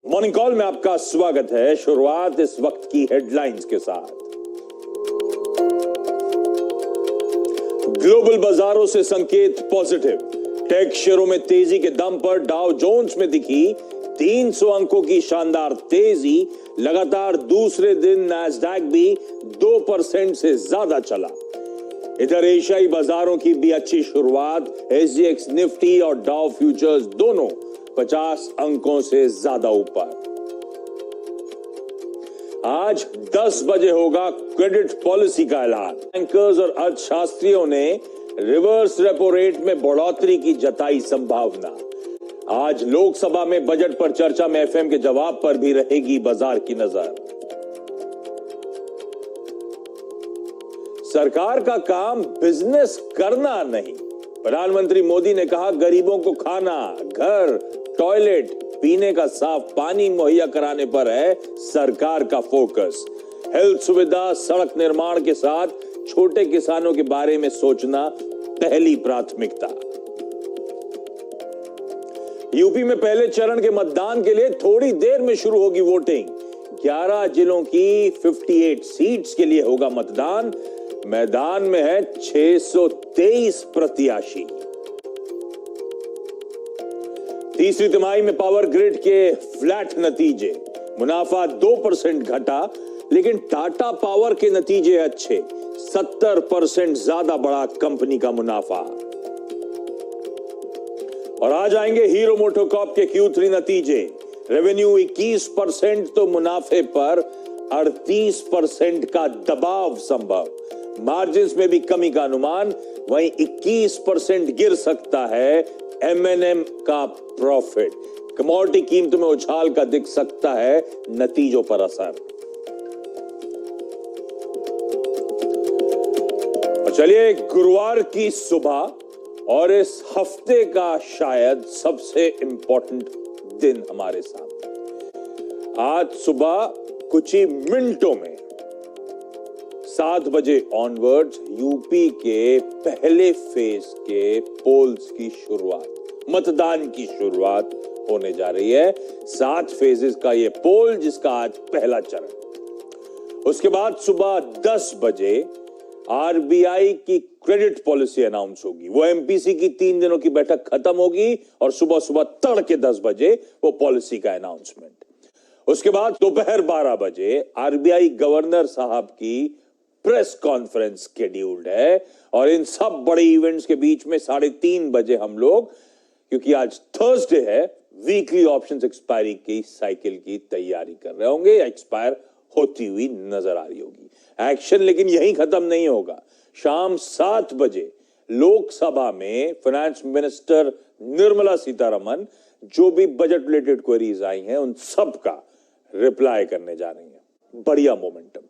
Morning call में आपका स्वागत है। शुरुआत इस वक्त की हेडलाइंस के साथ। ग्लोबल बाजारों से संकेत पॉजिटिव। टेक शेयरों में तेजी के दम पर डाउ जोन्स में दिखी 300 अंकों की शानदार तेजी। लगातार दूसरे दिन नैस्डैक भी 2% से ज्यादा चला। इधर एशियाई बाजारों की भी अच्छी शुरुआत। एसजीएक्स निफ्टी और डाउ फ्यूचर्स दोनों 50 अंकों से ज्यादा ऊपर। आज 10 बजे होगा क्रेडिट पॉलिसी का ऐलान। बैंकर्स और अर्थशास्त्रियों ने रिवर्स रेपो रेट में बढ़ोतरी की जताई संभावना। आज लोकसभा में बजट पर चर्चा में एफएम के जवाब पर भी रहेगी बाजार की नजर। सरकार का काम बिजनेस करना नहीं। प्रधानमंत्री मोदी ने कहा, गरीबों को खाना, घर, टॉयलेट, पीने का साफ पानी मुहैया कराने पर है सरकार का फोकस। हेल्थ सुविधा, सड़क निर्माण के साथ छोटे किसानों के बारे में सोचना पहली प्राथमिकता। यूपी में पहले चरण के मतदान के लिए थोड़ी देर में शुरू होगी वोटिंग। 11 जिलों की 58 सीट्स के लिए होगा मतदान। मैदान में है 623 प्रत्याशी। तीसरी तिमाही में पावर ग्रिड के फ्लैट नतीजे। मुनाफा 2% घटा, लेकिन टाटा पावर के नतीजे अच्छे। 70% ज्यादा बढ़ा कंपनी का मुनाफा। और आ जाएंगे हीरो मोटोकॉर्प के Q3 नतीजे। रेवेन्यू 21% तो मुनाफे पर 38% का दबाव संभव। मार्जिन्स में भी कमी का अनुमान। वहीं 21% गिर सकता है M&M का प्रॉफिट। कमोडिटी कीमतों में उछाल का दिख सकता है नतीजों पर असर। और चलिए, गुरुवार की सुबह और इस हफ्ते का शायद सबसे इंपॉर्टेंट दिन हमारे सामने। आज सुबह कुछ ही मिनटों में 7 बजे ऑनवर्ड्स यूपी के पहले फेज के पोल्स की शुरुआत, मतदान की शुरुआत होने जा रही है। 7 फेजेस का ये पोल, जिसका आज पहला चरण। उसके बाद सुबह 10 बजे आरबीआई की क्रेडिट पॉलिसी अनाउंस होगी। वो एमपीसी की 3 दिनों की बैठक खत्म होगी और सुबह सुबह तड़के 10 बजे वो पॉलिसी का अनाउंसमेंट। उसके बाद दोपहर 12 बजे आरबीआई गवर्नर साहब की प्रेस कॉन्फ्रेंस शेड्यूल्ड है। और इन सब बड़े इवेंट्स के बीच में 3:30 बजे हम लोग, क्योंकि आज थर्सडे है, वीकली ऑप्शंस एक्सपायरी की साइकिल की तैयारी कर रहे होंगे या एक्सपायर होती हुई नजर आ रही होगी। एक्शन लेकिन यहीं खत्म नहीं होगा। शाम 7 बजे लोकसभा में फाइनेंस मिनिस्टर निर्मला सीतारमण जो भी बजट रिलेटेड क्वेरीज आई हैं उन सब का रिप्लाई करने जा रही हैं। बढ़िया मोमेंटम।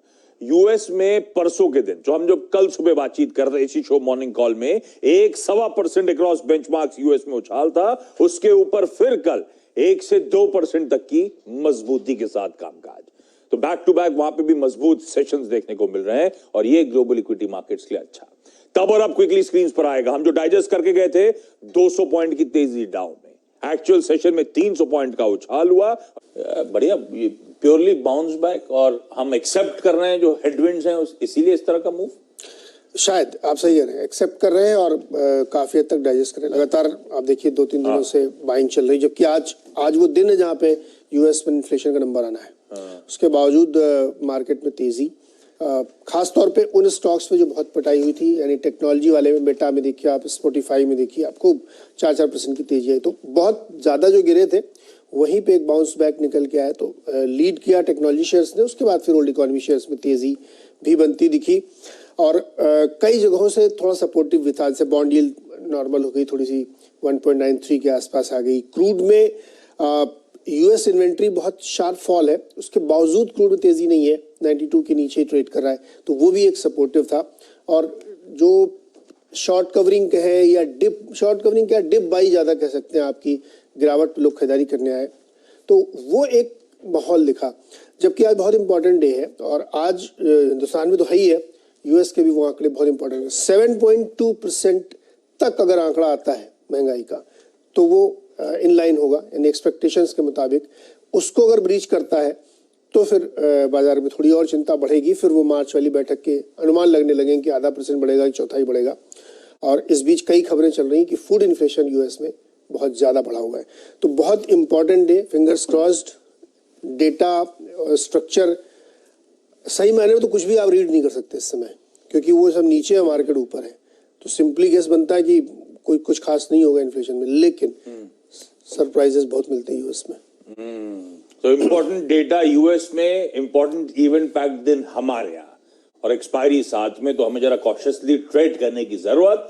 यूएस में परसों के दिन जो कल सुबह बातचीत कर रहे इसी शो मॉर्निंग कॉल में 1.25% अक्रॉस बेंचमार्क्स यूएस में उछाल था। उसके ऊपर फिर कल 1 से 2% तक की मजबूती के साथ कामकाज। तो बैक टू बैक वहां पे भी मजबूत सेशंस देखने को मिल रहे हैं और ये ग्लोबल इक्विटी मार्केट्स के लिए अच्छा। तब और अब क्विकली स्क्रीन पर आएगा। हम जो डाइजेस्ट करके गए थे 200 पॉइंट की तेजी डाउन में। एक्चुअल सेशन में 300 पॉइंट का उछाल हुआ। बढ़िया, प्योरली बाउंस बैक और हम एक्सेप्ट कर रहे हैं जो हेडविंड्स हैं, इसीलिए इस तरह का मूव। शायद आप सही है, एक्सेप्ट कर रहे हैं और काफी हद तक डाइजेस्ट कर रहे हैं। लगातार आप देखिए 2-3 दिनों से बाइंग चल रही है, जबकि आज वो दिन है जहां पे यूएस में इन्फ्लेशन का नंबर आना है। उसके बावजूद मार्केट में तेजी, खास तौर पे उन स्टॉक्स में जो बहुत पिटाई हुई थी, यानी टेक्नोलॉजी वाले में, मेटा में देखिए आप, स्पॉटिफाई में देखिए आपको 4% की तेजी आई। तो बहुत ज्यादा जो गिरे थे वहीं पे एक बाउंस बैक निकल के आया। तो लीड किया टेक्नोलॉजी शेयर्स ने। उसके बाद फिर ओल्ड इकोनॉमी शेयर्स में तेजी भी बनती दिखी और कई जगहों से थोड़ा सपोर्टिव भी था। जैसे बॉन्ड यील्ड नॉर्मल हो गई, थोड़ी सी 1.93 के आसपास आ गई। क्रूड में यूएस इन्वेंट्री बहुत शार्प फॉल है, उसके बावजूद क्रूड में तेजी नहीं है, 92 के नीचे ट्रेड कर रहा है, तो वो भी एक सपोर्टिव था। और जो शॉर्ट कवरिंग है या डिप, शॉर्ट कवरिंग क्या डिप बाई ज्यादा कह सकते हैं, आपकी गिरावट पे लोग खरीदारी करने आए, तो वो एक माहौल दिखा। जबकि आज बहुत इंपॉर्टेंट डे है और आज हिंदुस्तान में तो है ही है, यूएस के भी वो आंकड़े बहुत इंपॉर्टेंट है। 7.2% तक अगर आंकड़ा आता है महंगाई का तो वो इन लाइन होगा, इन एक्सपेक्टेशंस के मुताबिक। उसको अगर ब्रीच करता है तो फिर बाजार में थोड़ी और चिंता बढ़ेगी। फिर वो मार्च वाली बैठक के अनुमान लगने लगेंगे कि 0.5% बढ़ेगा, 1/4 बढ़ेगा। और इस बीच कई खबरें चल रही हैं कि फूड इन्फ्लेशन यूएस में बहुत ज़्यादा बढ़ा हुआ है। तो बहुत important day, fingers crossed. Data structure सही मायने में तो कुछ भी आप रीड नहीं कर सकते इस समय, क्योंकि वो सब नीचे है, मार्केट ऊपर है। तो सिंपली गेस बनता है कि कोई कुछ खास नहीं होगा इन्फ्लेशन में, लेकिन सरप्राइजेस बहुत मिलते हैं यूएस में। तो इम्पोर्टेंट डेटा यूएस में, इम्पोर्टेंट इवेंट पैक्ड दिन हमारे यहाँ, और एक्सपायरी साथ में, तो हमें जरा कॉशियसली ट्रेड करने की जरूरत।